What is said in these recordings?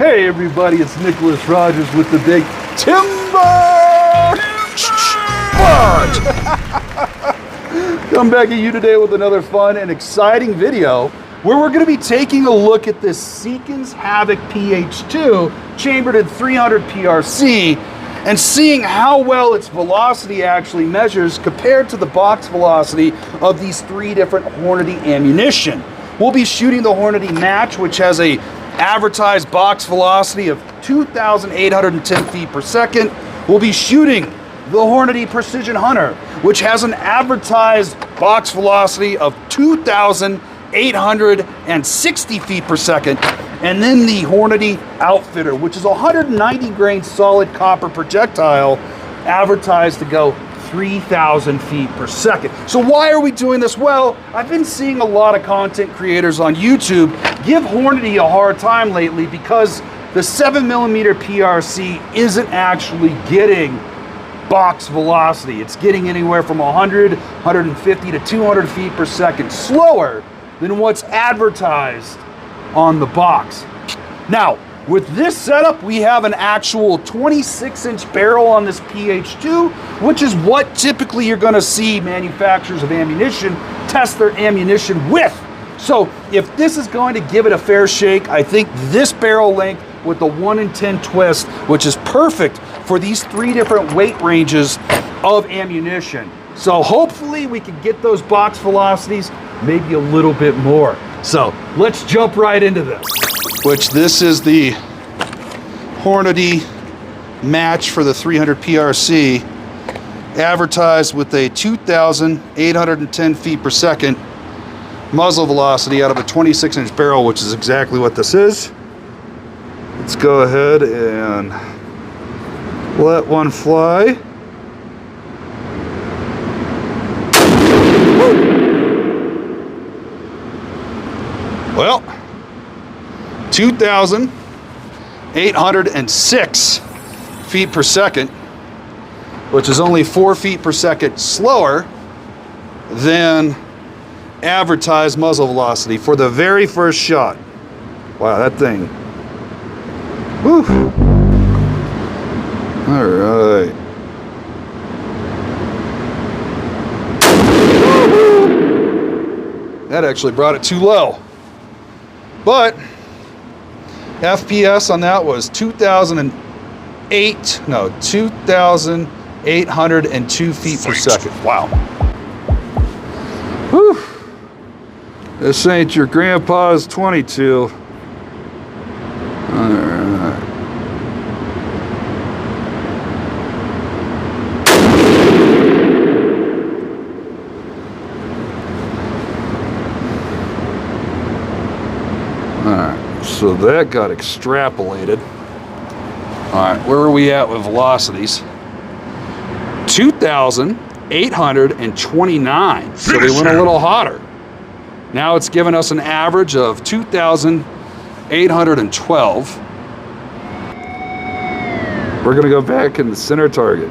Hey everybody, it's Nicholas Rogers with the big Timber Bunch! Come back at you today with another fun and exciting video where we're going to be taking a look at this Seekins Havoc PH2 chambered in 300 PRC and seeing how well its velocity actually measures compared to the box velocity of these three different Hornady ammunition. We'll be shooting the Hornady Match, which has a advertised box velocity of 2,810 feet per second. We'll be shooting the Hornady Precision Hunter, which has an advertised box velocity of 2,860 feet per second. And then the Hornady Outfitter, which is a 190 grain solid copper projectile, advertised to go 3,000 feet per second. So why are we doing this? Well, I've been seeing a lot of content creators on YouTube give Hornady a hard time lately because the 7mm PRC isn't actually getting box velocity. It's getting anywhere from 100, 150 to 200 feet per second slower than what's advertised on the box. Now, with this setup, we have an actual 26-inch barrel on this PH2, which is what typically you're going to see manufacturers of ammunition test their ammunition with. So if this is going to give it a fair shake, I think this barrel length with the 1 in 10 twist, which is perfect for these three different weight ranges of ammunition. So hopefully we can get those box velocities maybe a little bit more. So let's jump right into this. Which this is the Hornady Match for the 300 PRC, advertised with a 2,810 feet per second muzzle velocity out of a 26-inch barrel, which is exactly what this is. Let's go ahead and let one fly. Well, 2,806 feet per second, which is only 4 feet per second slower than advertised muzzle velocity for the very first shot. Wow, that thing. Whew. All right. That actually brought it too low. But FPS on that was 2,802 feet per second. Wow. Whew. This ain't your grandpa's 22. All right. So that got extrapolated. All right, where are we at with velocities? 2,829. So we went a little hotter. Now it's given us an average of 2,812. We're gonna go back in the center target.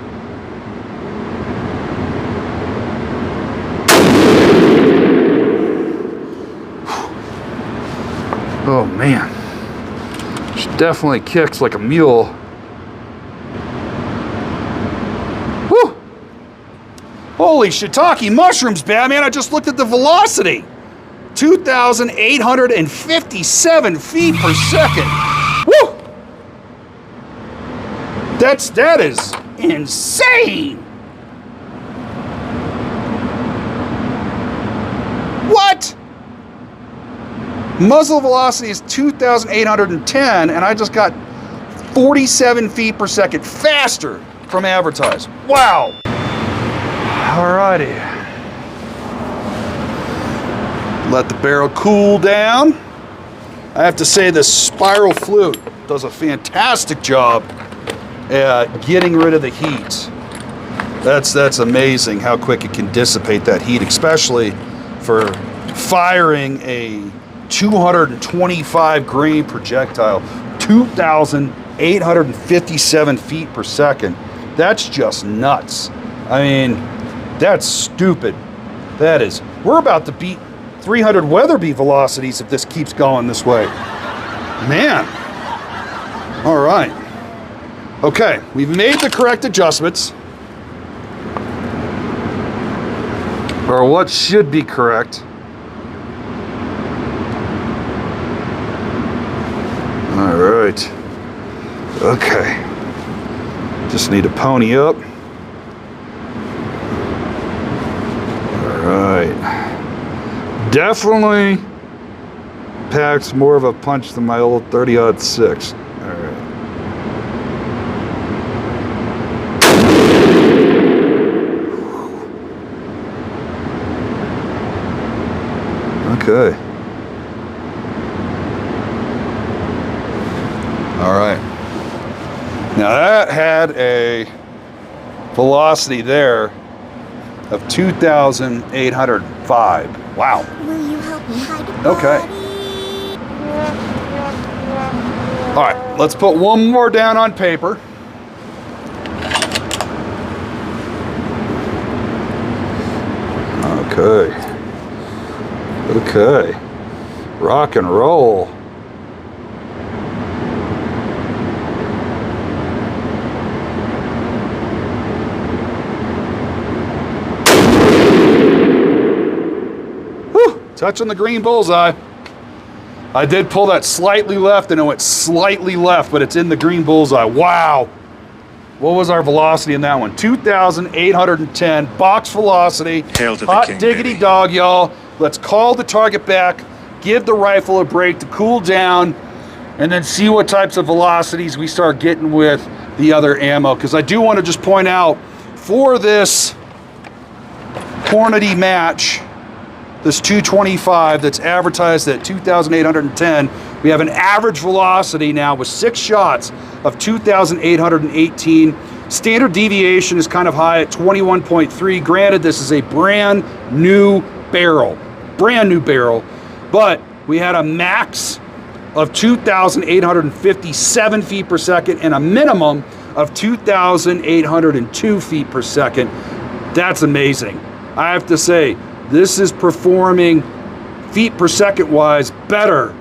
Oh man. She definitely kicks like a mule. Whew. Holy shiitake mushrooms, Batman. I just looked at the velocity. 2,857 feet per second. Woo! That is insane. What? Muzzle velocity is 2,810, and I just got 47 feet per second faster from advertised. Wow. Alrighty. Let the barrel cool down. I have to say the spiral flute does a fantastic job at getting rid of the heat. That's amazing how quick it can dissipate that heat, especially for firing a 225 grain projectile, 2,857 feet per second. That's just nuts. I mean, that's stupid. That is. We're about to beat 300 Weatherby velocities if this keeps going this way. Man, All right. Okay, we've made the correct adjustments. Or what should be correct. All right. Okay. Just need to pony up. All right. Definitely packs more of a punch than my old 30-06. All right. Okay. All right. Now that had a velocity there of 2,805. Wow. Will you help me hide a Okay. body? All right, let's put one more down on paper. Okay. Okay. Rock and roll. Whew, touching the green bullseye. I did pull that slightly left and it went slightly left, but it's in the green bullseye. Wow. What was our velocity in that one? 2,810 box velocity. Hail to the Hot king, diggity baby. dog, y'all. Let's call the target back, give the rifle a break to cool down, and then see what types of velocities we start getting with the other ammo. Because I do want to just point out, for this Hornady match, this 225 that's advertised at 2,810, we have an average velocity now with 6 shots of 2,818. Standard deviation is kind of high at 21.3. Granted, this is a brand new barrel, but we had a max of 2,857 feet per second and a minimum of 2,802 feet per second. That's amazing. I have to say, this is performing feet per second wise better,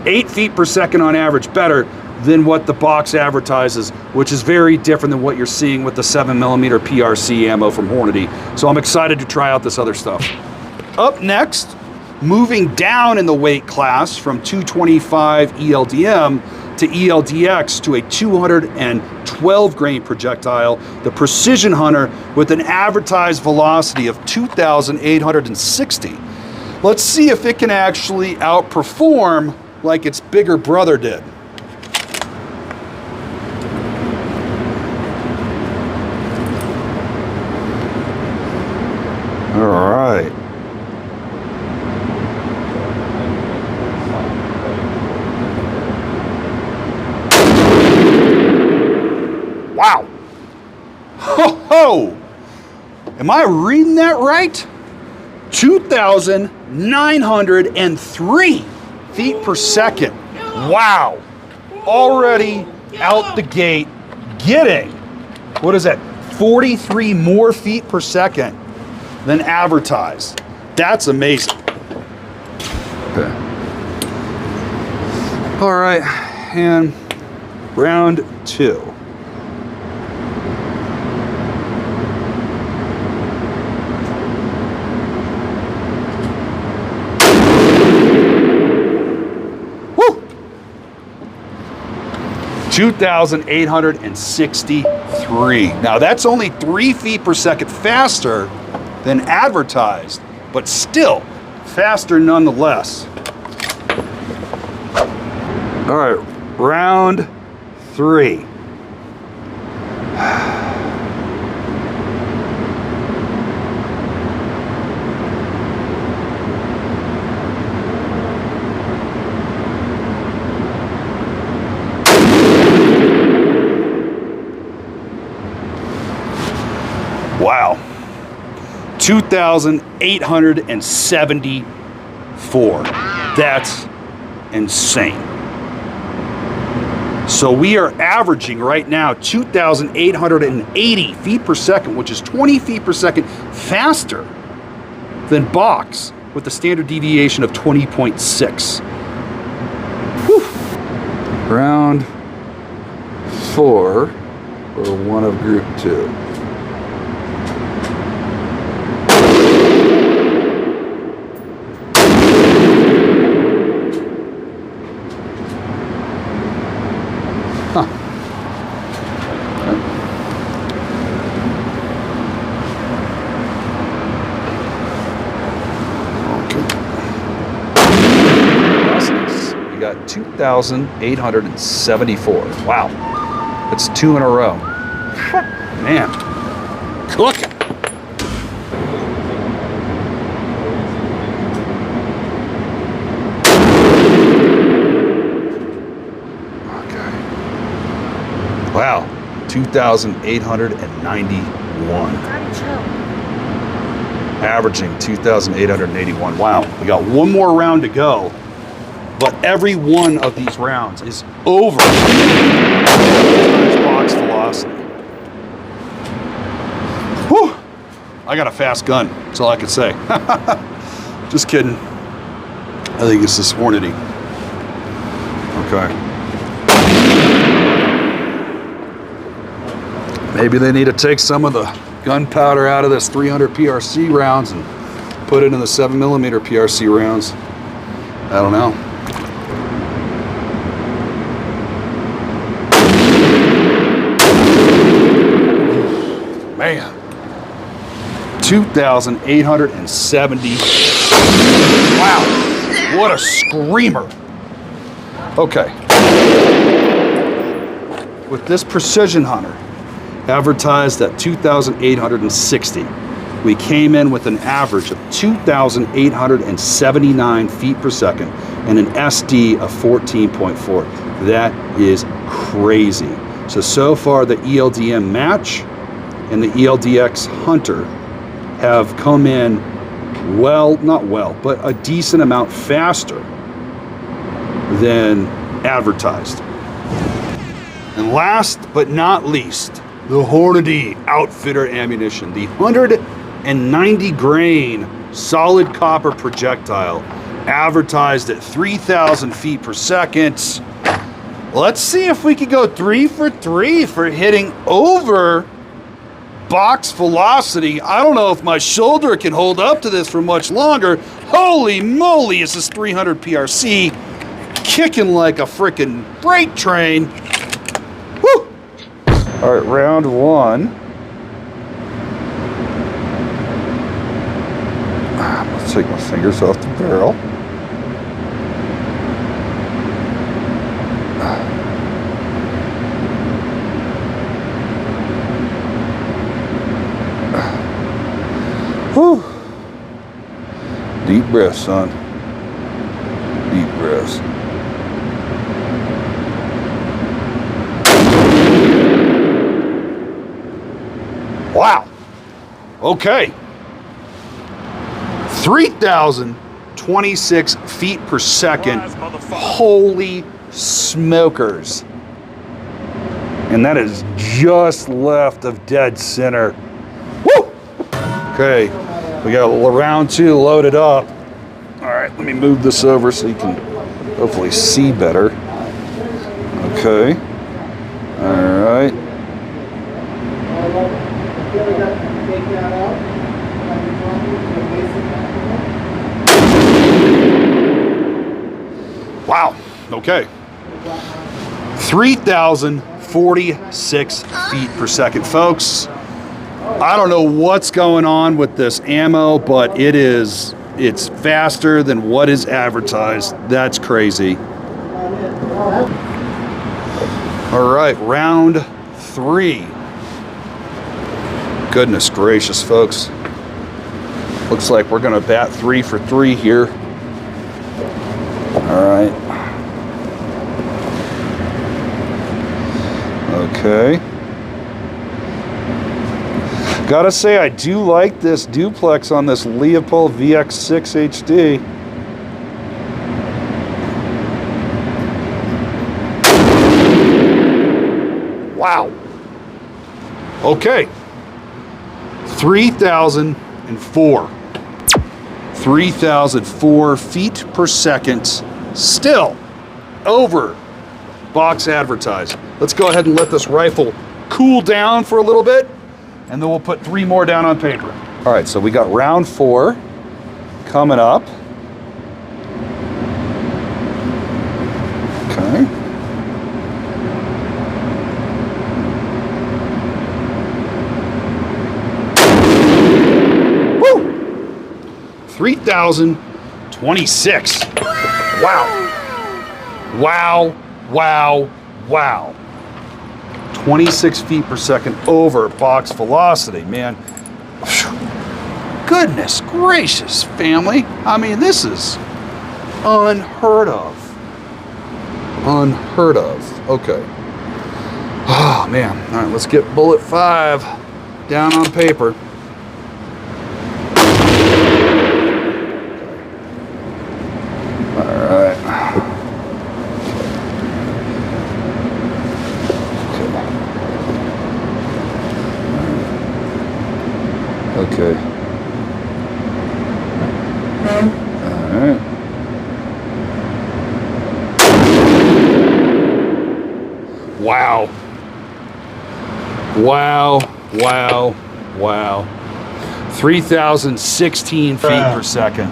8 feet per second on average better than what the box advertises, which is very different than what you're seeing with the 7mm PRC ammo from Hornady. So I'm excited to try out this other stuff. Up next, moving down in the weight class from 225 ELDM to ELD-X to a 212 grain projectile, the Precision Hunter with an advertised velocity of 2,860. Let's see if it can actually outperform like its bigger brother did. All right. Wow. Ho ho! Am I reading that right? 2,903 feet per second. Wow. Already out the gate getting, what is that, 43 more feet per second than advertised. That's amazing. Okay. All right, and round 2. Woo! 2,863. Now that's only 3 feet per second faster than advertised, but still faster nonetheless. All right, round 3. Wow. 2,874. That's insane. So we are averaging right now 2,880 feet per second, which is 20 feet per second faster than box with a standard deviation of 20.6. Whew. Round 4 or one of group 2. We got 2,874. Wow. That's 2 in a row. Man. Cooking. Okay. Wow. 2,891. Averaging 2,881. Wow. We got one more round to go. But every one of these rounds is over box velocity. Whew. I got a fast gun. That's all I can say. Just kidding. I think it's this Hornady. Okay. Maybe they need to take some of the gunpowder out of this 300 PRC rounds and put it in the 7mm PRC rounds. I don't know. Man, 2,870. Wow, what a screamer. Okay. With this precision hunter, advertised at 2,860, we came in with an average of 2,879 feet per second and an SD of 14.4. That is crazy. So far the ELD-Match and the ELD-X Hunter have come in but a decent amount faster than advertised. And last but not least, the Hornady Outfitter ammunition, the 190 grain solid copper projectile, advertised at 3,000 feet per second. Let's see if we can go 3 for 3 for hitting over box velocity. I don't know if my shoulder can hold up to this for much longer. Holy moly, is this 300 PRC kicking like a freaking freight train. Woo! All right, round 1. Let's take my fingers off the barrel. Whew. Deep breath, son. Deep breaths. Wow. Okay. 3,026 feet per second. Holy smokers. And that is just left of dead center. Woo! Okay. We got round 2 loaded up. All right, let me move this over so you can hopefully see better. Okay. All right. Wow. Okay. 3,046 feet per second, folks. I don't know what's going on with this ammo, but it's faster than what is advertised. That's crazy. All right, round 3. Goodness gracious, folks. Looks like we're gonna bat 3 for 3 here. All right. Okay. Gotta say, I do like this duplex on this Leopold VX6 HD. Wow. Okay. 3,004. 3,004 feet per second. Still over box advertised. Let's go ahead and let this rifle cool down for a little bit, and then we'll put 3 more down on paper. All right, so we got round 4 coming up. Okay. Woo! 3,026. Wow. Wow, wow, wow. 26 feet per second over box velocity, man. Goodness gracious, family. I mean, this is unheard of. Unheard of. Okay. Oh, man. All right, let's get bullet 5 down on paper. All right. Okay. All right. Wow. Wow, wow, wow. 3,016 feet per second.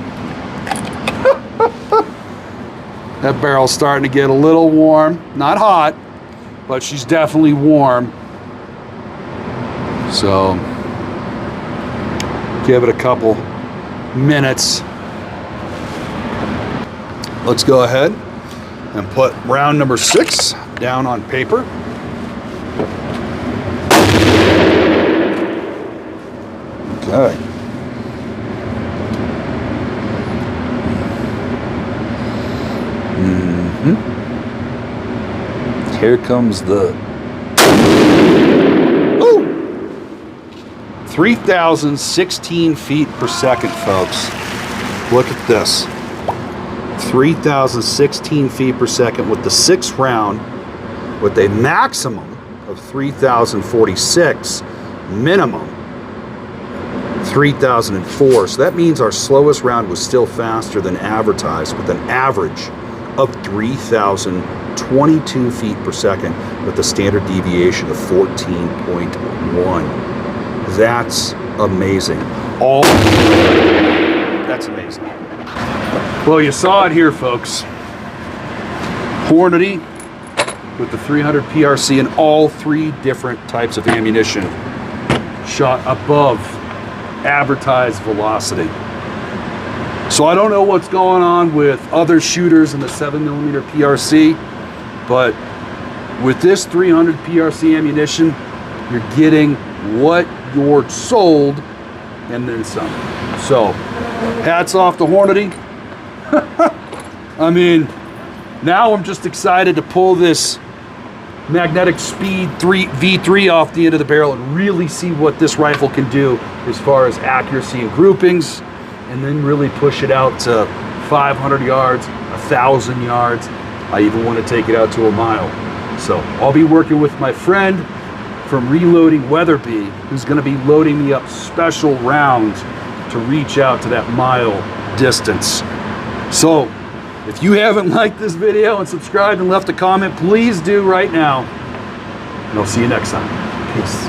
That barrel's starting to get a little warm. Not hot, but she's definitely warm. So, give it a couple minutes. Let's go ahead and put round number 6 down on paper. Okay. Here comes the 3,016 feet per second, folks. Look at this. 3,016 feet per second with the 6th round, with a maximum of 3,046, minimum 3,004. So that means our slowest round was still faster than advertised, with an average of 3,022 feet per second with a standard deviation of 14.1. That's amazing. That's amazing. Well, you saw it here, folks. Hornady with the 300 PRC and all 3 different types of ammunition shot above advertised velocity. So I don't know what's going on with other shooters in the 7mm PRC, but with this 300 PRC ammunition, you're getting what you're sold and then some. So hats off to Hornady. I mean, now I'm just excited to pull this magnetic speed V3 off the end of the barrel and really see what this rifle can do as far as accuracy and groupings, and then really push it out to 500 yards, 1,000 yards. I even want to take it out to a mile. So I'll be working with my friend from Reloading Weatherby, who's going to be loading me up special rounds to reach out to that mile distance. So if you haven't liked this video and subscribed and left a comment, please do right now. And I'll see you next time. Peace.